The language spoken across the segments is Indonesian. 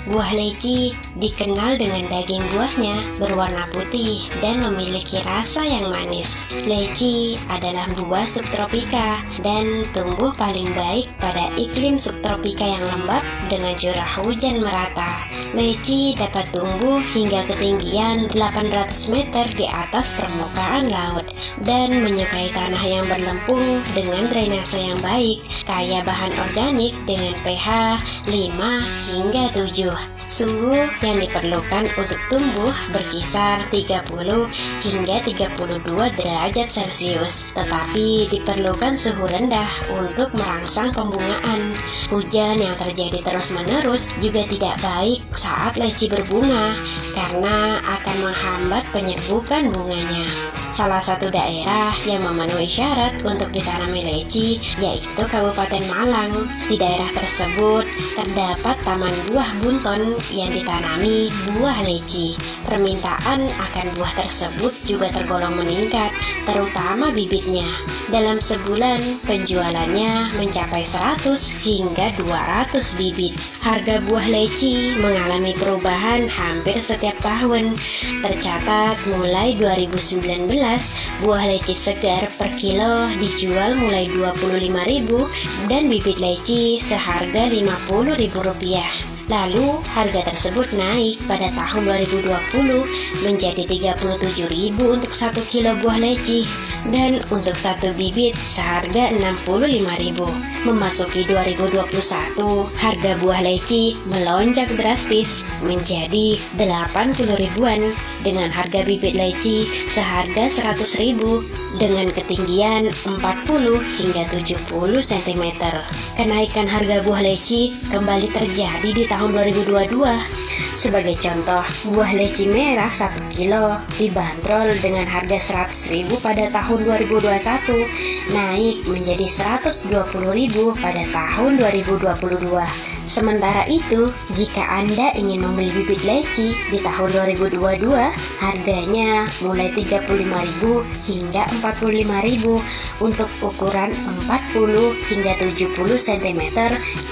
Buah leci dikenal dengan daging buahnya berwarna putih dan memiliki rasa yang manis. Leci adalah buah subtropika dan tumbuh paling baik pada iklim subtropika yang lembab dengan curah hujan merata. Leci dapat tumbuh hingga ketinggian 800 meter di atas permukaan laut dan menyukai tanah yang berlempung dengan drainase yang baik, kaya bahan organik dengan pH 5 hingga 7. Suhu yang diperlukan untuk tumbuh berkisar 30 hingga 32 derajat Celcius, tetapi diperlukan suhu rendah untuk merangsang pembungaan. Hujan yang terjadi terus-menerus juga tidak baik saat leci berbunga karena akan menghambat penyerbukan bunganya. Salah satu daerah yang memenuhi syarat untuk ditanami leci yaitu Kabupaten Malang. Di daerah tersebut terdapat Taman Buah Bunton yang ditanami buah leci. Permintaan akan buah tersebut juga tergolong meningkat, terutama bibitnya. Dalam sebulan penjualannya mencapai 100 hingga 200 bibit. Harga buah leci mengalami perubahan hampir setiap tahun. Tercatat mulai 2019 buah leci segar per kilo dijual mulai Rp25.000 dan bibit leci seharga Rp50.000. Lalu harga tersebut naik pada tahun 2020 menjadi Rp37.000 untuk 1 kilo buah leci dan untuk 1 bibit seharga Rp65.000. Memasuki 2021, harga buah leci melonjak drastis menjadi Rp80.000-an dengan harga bibit leci seharga Rp100.000 dengan ketinggian 40 hingga 70 cm. Kenaikan harga buah leci kembali terjadi di tahun 2022. Sebagai contoh, buah leci merah 1 kilo dibanderol dengan harga Rp100.000 pada tahun 2021, naik menjadi Rp120.000 pada tahun 2022. Sementara itu, jika Anda ingin membeli bibit leci di tahun 2022, harganya mulai Rp35.000 hingga Rp45.000 untuk ukuran 40 hingga 70 cm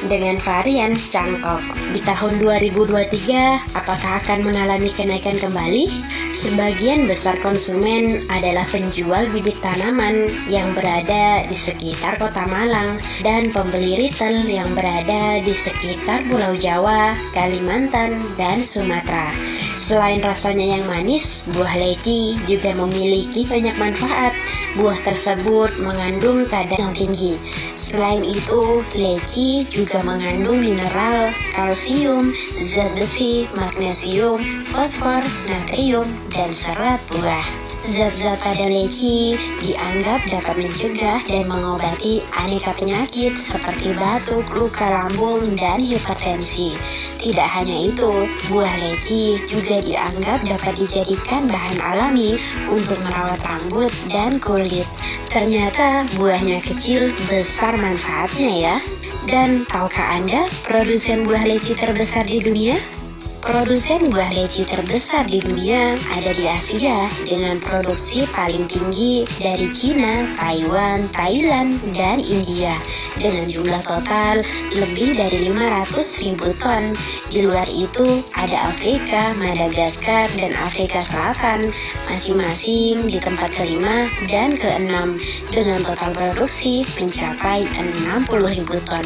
dengan varian cangkok. Di tahun 2023, apakah akan mengalami kenaikan kembali? Sebagian besar konsumen adalah penjual bibit tanaman yang berada di sekitar kota Malang dan pembeli retail yang berada di sekitar Pulau Jawa, Kalimantan, dan Sumatera. Selain rasanya yang manis, buah leci juga memiliki banyak manfaat. Buah tersebut mengandung kadar yang tinggi. Selain itu, leci juga mengandung mineral, kalsium, zat besi, magnesium, fosfor, natrium, dan serat buah. Zat-zat pada leci dianggap dapat mencegah dan mengobati aneka penyakit seperti batuk, luka lambung, dan hipertensi. Tidak hanya itu, buah leci juga dianggap dapat dijadikan bahan alami untuk merawat rambut dan kulit. Ternyata buahnya kecil, besar manfaatnya ya. Dan tahukah Anda produsen buah leci terbesar di dunia? Produsen buah leci terbesar di dunia ada di Asia dengan produksi paling tinggi dari Cina, Taiwan, Thailand, dan India dengan jumlah total lebih dari 500.000 ton. Di luar itu ada Afrika, Madagaskar, dan Afrika Selatan masing-masing di tempat kelima dan keenam dengan total produksi mencapai 60.000 ton.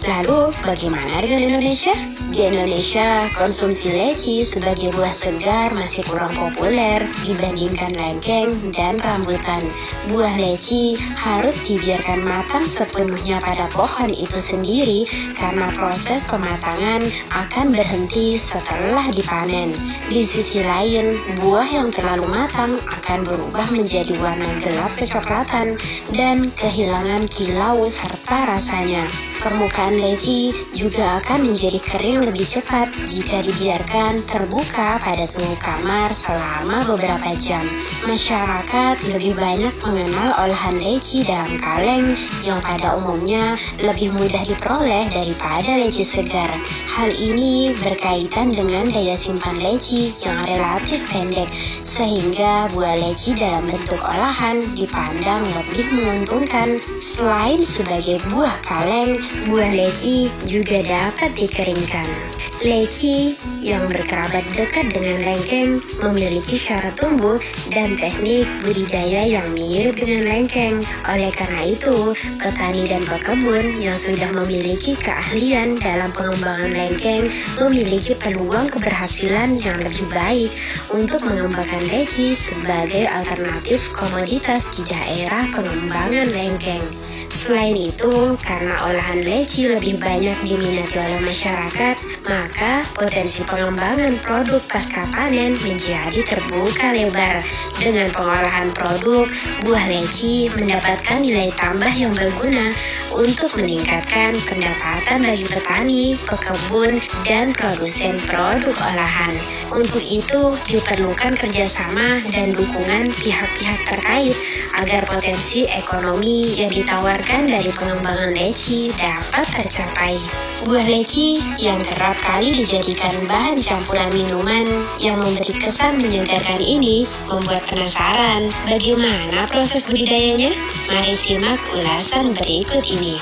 Lalu, bagaimana dengan Indonesia? Di Indonesia, konsumsi leci sebagai buah segar masih kurang populer dibandingkan lengkeng dan rambutan. Buah leci harus dibiarkan matang sepenuhnya pada pohon itu sendiri karena proses pematangan akan berhenti setelah dipanen. Di sisi lain, buah yang terlalu matang akan berubah menjadi warna gelap kecoklatan dan kehilangan kilau serta rasanya. Permukaan leci juga akan menjadi kering lebih cepat jika dibiarkan terbuka pada suhu kamar selama beberapa jam. Masyarakat lebih banyak mengenal olahan leci dalam kaleng yang pada umumnya lebih mudah diperoleh daripada leci segar. Hal ini berkaitan dengan daya simpan leci yang relatif pendek, sehingga buah leci dalam bentuk olahan dipandang lebih menguntungkan. Selain sebagai buah kaleng, buah leci juga dapat dikeringkan. Leci yang berkerabat dekat dengan lengkeng memiliki syarat tumbuh dan teknik budidaya yang mirip dengan lengkeng. Oleh karena itu, petani dan pekebun yang sudah memiliki keahlian dalam pengembangan lengkeng memiliki peluang keberhasilan yang lebih baik untuk mengembangkan leci sebagai alternatif komoditas di daerah pengembangan lengkeng. Selain itu, karena olahan leci lebih banyak diminati oleh masyarakat, maka potensi pengembangan produk pasca panen menjadi terbuka lebar. Dengan pengolahan produk, buah leci mendapatkan nilai tambah yang berguna untuk meningkatkan pendapatan bagi petani, pekebun, dan produsen produk olahan. Untuk itu, diperlukan kerjasama dan dukungan pihak-pihak terkait agar potensi ekonomi yang ditawarkan dari pengembangan leci dapat tercapai. Buah leci yang kerap kali dijadikan bahan campuran minuman yang memberi kesan menyegarkan ini membuat penasaran bagaimana proses budidayanya? Mari simak ulasan berikut ini.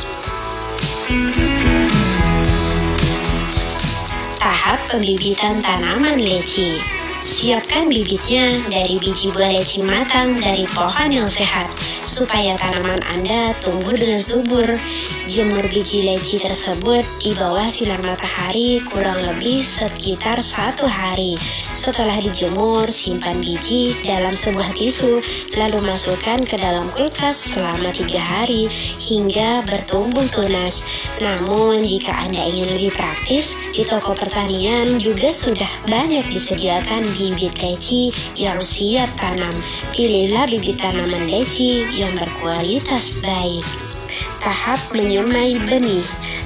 Tahap pembibitan tanaman leci. Siapkan bibitnya dari biji buah leci matang dari pohon yang sehat supaya tanaman Anda tumbuh dengan subur. Jemur biji leci tersebut di bawah sinar matahari kurang lebih sekitar 1 hari. Setelah dijemur, simpan biji dalam sebuah tisu, lalu masukkan ke dalam kulkas selama 3 hari hingga bertumbuh tunas. Namun, jika Anda ingin lebih praktis, di toko pertanian juga sudah banyak disediakan bibit leci yang siap tanam. Pilihlah bibit tanaman leci yang berkualitas baik. Tahap menyemai benih.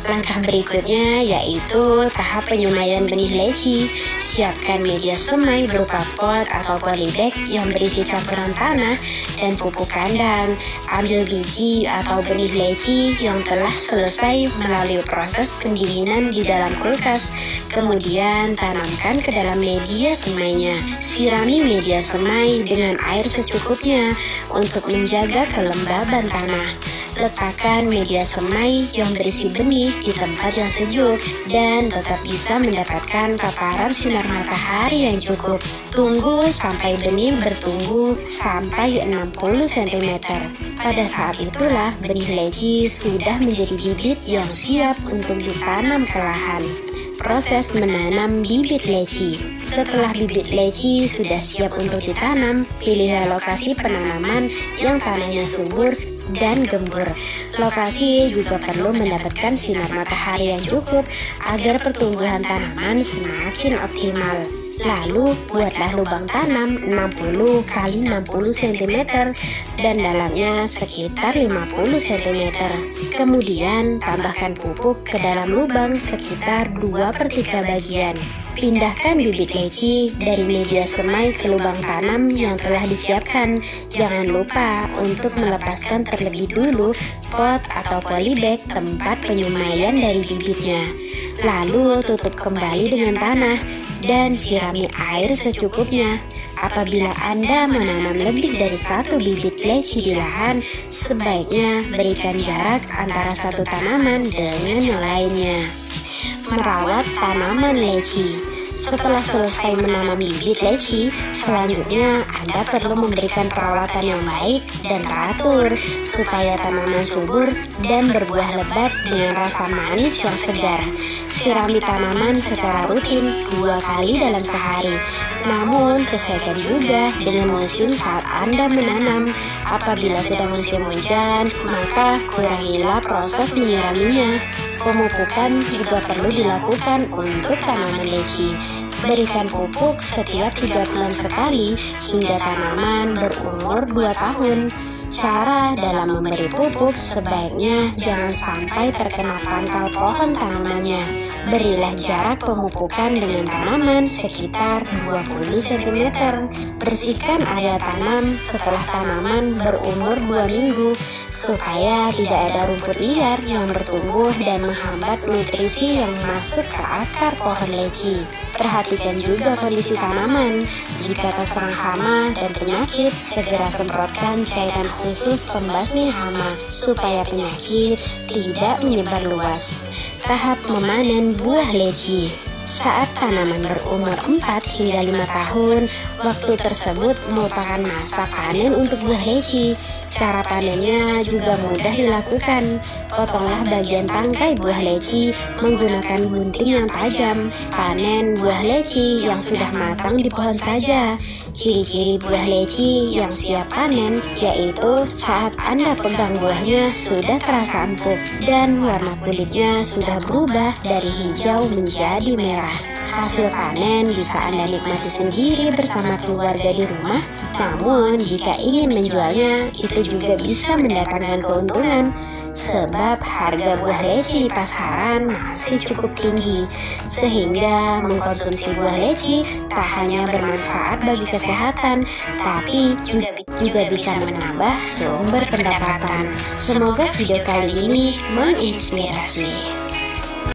Langkah berikutnya yaitu tahap penyemaian benih leci. Siapkan media semai berupa pot atau polybag yang berisi campuran tanah dan pupuk kandang. Ambil biji atau benih leci yang telah selesai melalui proses pendinginan di dalam kulkas. Kemudian tanamkan ke dalam media semainya. Sirami media semai dengan air secukupnya untuk menjaga kelembaban tanah. Letakkan media semai yang berisi benih di tempat yang sejuk dan tetap bisa mendapatkan paparan sinar matahari yang cukup. Tunggu sampai benih bertumbuh sampai 60 cm. Pada saat itulah benih leci sudah menjadi bibit yang siap untuk ditanam ke lahan. Proses menanam bibit leci. Setelah bibit leci sudah siap untuk ditanam, pilihlah lokasi penanaman yang tanahnya subur dan gembur. Lokasi juga perlu mendapatkan sinar matahari yang cukup agar pertumbuhan tanaman semakin optimal. Lalu buatlah lubang tanam 60 x 60 cm dan dalamnya sekitar 50 cm. Kemudian tambahkan pupuk ke dalam lubang sekitar 2/3 bagian. Pindahkan bibit leci dari media semai ke lubang tanam yang telah disiapkan. Jangan lupa untuk melepaskan terlebih dulu pot atau polybag tempat penyemaian dari bibitnya. Lalu tutup kembali dengan tanah dan sirami air secukupnya. Apabila Anda menanam lebih dari 1 bibit leci di lahan, sebaiknya berikan jarak antara satu tanaman dengan yang lainnya. Merawat tanaman leci. Setelah selesai menanam bibit leci, selanjutnya Anda perlu memberikan perawatan yang baik dan teratur supaya tanaman subur dan berbuah lebat dengan rasa manis yang segar. Sirami tanaman secara rutin 2 kali dalam sehari. Namun, sesuaikan juga dengan musim saat Anda menanam. Apabila sedang musim hujan, maka kurangilah proses menyiraminya. Pemupukan juga perlu dilakukan untuk tanaman leci. Berikan pupuk setiap 3 bulan sekali hingga tanaman berumur 2 tahun. Cara dalam memberi pupuk sebaiknya jangan sampai terkena pangkal pohon tanamannya. Berilah jarak pemupukan dengan tanaman sekitar 20 cm. Bersihkan area tanam setelah tanaman berumur 2 minggu supaya tidak ada rumput liar yang bertumbuh dan menghambat nutrisi yang masuk ke akar pohon leci. Perhatikan juga kondisi tanaman. Jika terserang hama dan penyakit, segera semprotkan cairan khusus pembasmi hama supaya penyakit tidak menyebar luas. Tahap memanen buah leci. saat tanaman berumur 4 hingga 5 tahun. Waktu tersebut merupakan masa panen untuk buah leci. Cara panennya juga mudah dilakukan. Potonglah bagian tangkai buah leci menggunakan gunting yang tajam. Panen buah leci yang sudah matang di pohon saja. Ciri-ciri buah leci yang siap panen yaitu saat Anda pegang buahnya sudah terasa empuk dan warna kulitnya sudah berubah dari hijau menjadi merah. Hasil panen bisa Anda nikmati sendiri bersama keluarga di rumah. Namun jika ingin menjualnya, itu juga bisa mendatangkan keuntungan, sebab harga buah leci di pasaran masih cukup tinggi, sehingga mengkonsumsi buah leci tak hanya bermanfaat bagi kesehatan, tapi juga bisa menambah sumber pendapatan. Semoga video kali ini menginspirasi.